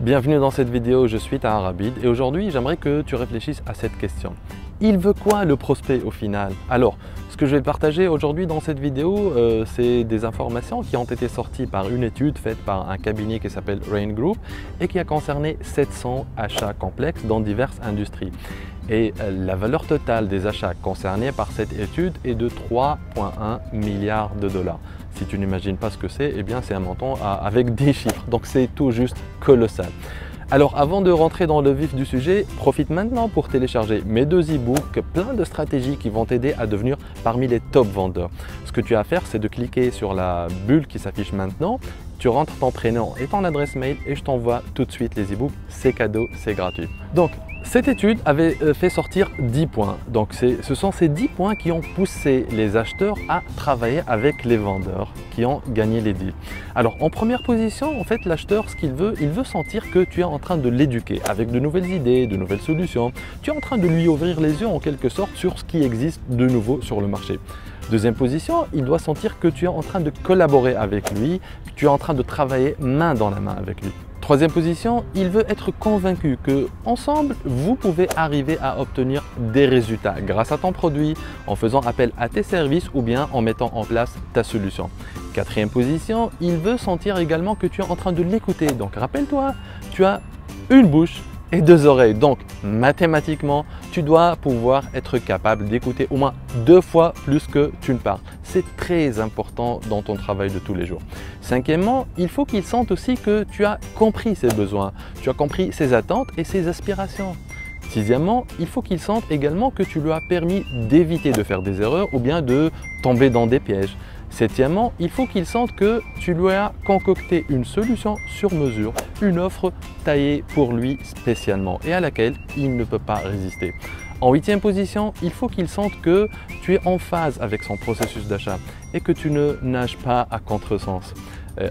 Bienvenue dans cette vidéo, je suis Tahar Abid et aujourd'hui j'aimerais que tu réfléchisses à cette question. Il veut quoi le prospect au final? Alors, ce que je vais partager aujourd'hui dans cette vidéo, c'est des informations qui ont été sorties par une étude faite par un cabinet qui s'appelle Rain Group et qui a concerné 700 achats complexes dans diverses industries. Et la valeur totale des achats concernés par cette étude est de 3,1 milliards de dollars. Si tu n'imagines pas ce que c'est, eh bien c'est un montant avec 10 chiffres, donc c'est tout juste colossal. Alors avant de rentrer dans le vif du sujet, profite maintenant pour télécharger mes 2 e-books, plein de stratégies qui vont t'aider à devenir parmi les top vendeurs. Ce que tu as à faire, c'est de cliquer sur la bulle qui s'affiche maintenant, tu rentres ton prénom et ton adresse mail et je t'envoie tout de suite les e-books, c'est cadeau, c'est gratuit. Donc, cette étude avait fait sortir 10 points. Donc ce sont ces 10 points qui ont poussé les acheteurs à travailler avec les vendeurs qui ont gagné les deals. Alors en première position, en fait l'acheteur, ce qu'il veut, il veut sentir que tu es en train de l'éduquer avec de nouvelles idées, de nouvelles solutions. Tu es en train de lui ouvrir les yeux en quelque sorte sur ce qui existe de nouveau sur le marché. Deuxième position, il doit sentir que tu es en train de collaborer avec lui, que tu es en train de travailler main dans la main avec lui. Troisième position, il veut être convaincu que ensemble, vous pouvez arriver à obtenir des résultats grâce à ton produit, en faisant appel à tes services ou bien en mettant en place ta solution. Quatrième position, il veut sentir également que tu es en train de l'écouter. Donc rappelle-toi, tu as une bouche et 2 oreilles. Donc mathématiquement, tu dois pouvoir être capable d'écouter au moins 2 fois plus que tu ne parles. C'est très important dans ton travail de tous les jours. Cinquièmement, il faut qu'il sente aussi que tu as compris ses besoins, tu as compris ses attentes et ses aspirations. Sixièmement, il faut qu'il sente également que tu lui as permis d'éviter de faire des erreurs ou bien de tomber dans des pièges. Septièmement, il faut qu'il sente que tu lui as concocté une solution sur mesure, une offre taillée pour lui spécialement et à laquelle il ne peut pas résister. En huitième position, il faut qu'il sente que tu es en phase avec son processus d'achat et que tu ne nages pas à contresens.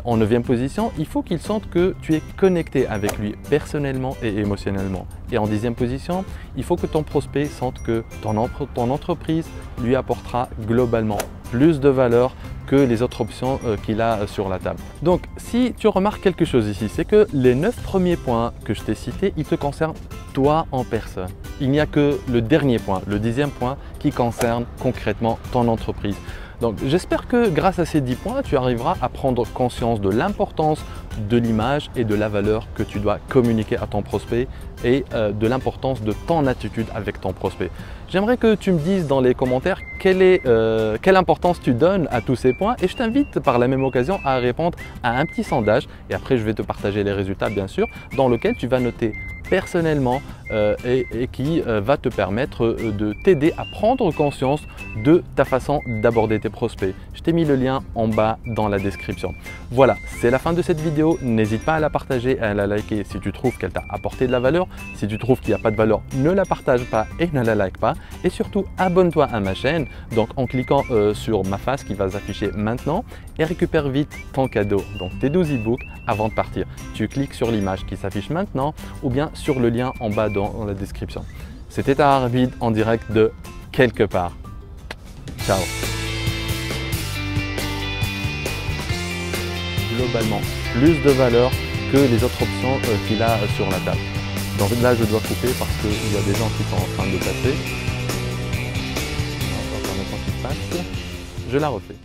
En neuvième position, il faut qu'il sente que tu es connecté avec lui personnellement et émotionnellement. Et en dixième position, il faut que ton prospect sente que ton entreprise lui apportera globalement plus de valeur que les autres options qu'il a sur la table. Donc, si tu remarques quelque chose ici, c'est que les 9 premiers points que je t'ai cités, ils te concernent toi en personne. Il n'y a que le dernier point, le 10e point, qui concerne concrètement ton entreprise. Donc j'espère que grâce à ces 10 points, tu arriveras à prendre conscience de l'importance de l'image et de la valeur que tu dois communiquer à ton prospect et de l'importance de ton attitude avec ton prospect. J'aimerais que tu me dises dans les commentaires quelle importance tu donnes à tous ces points et je t'invite par la même occasion à répondre à un petit sondage et après je vais te partager les résultats bien sûr dans lequel tu vas noter personnellement et qui va te permettre de t'aider à prendre conscience de ta façon d'aborder tes prospects. Je t'ai mis le lien en bas dans la description. Voilà, c'est la fin de cette vidéo. N'hésite pas à la partager et à la liker si tu trouves qu'elle t'a apporté de la valeur. Si tu trouves qu'il n'y a pas de valeur, ne la partage pas et ne la like pas. Et surtout, abonne-toi à ma chaîne donc en cliquant sur ma face qui va s'afficher maintenant et récupère vite ton cadeau, donc tes 12 e-books avant de partir. Tu cliques sur l'image qui s'affiche maintenant ou bien sur le lien en bas dans la description. C'était Tahar Abid en direct de quelque part. Ciao. Globalement, plus de valeur que les autres options qu'il a sur la table. Donc là, je dois couper parce qu'il y a des gens qui sont en train de passer. Je la refais.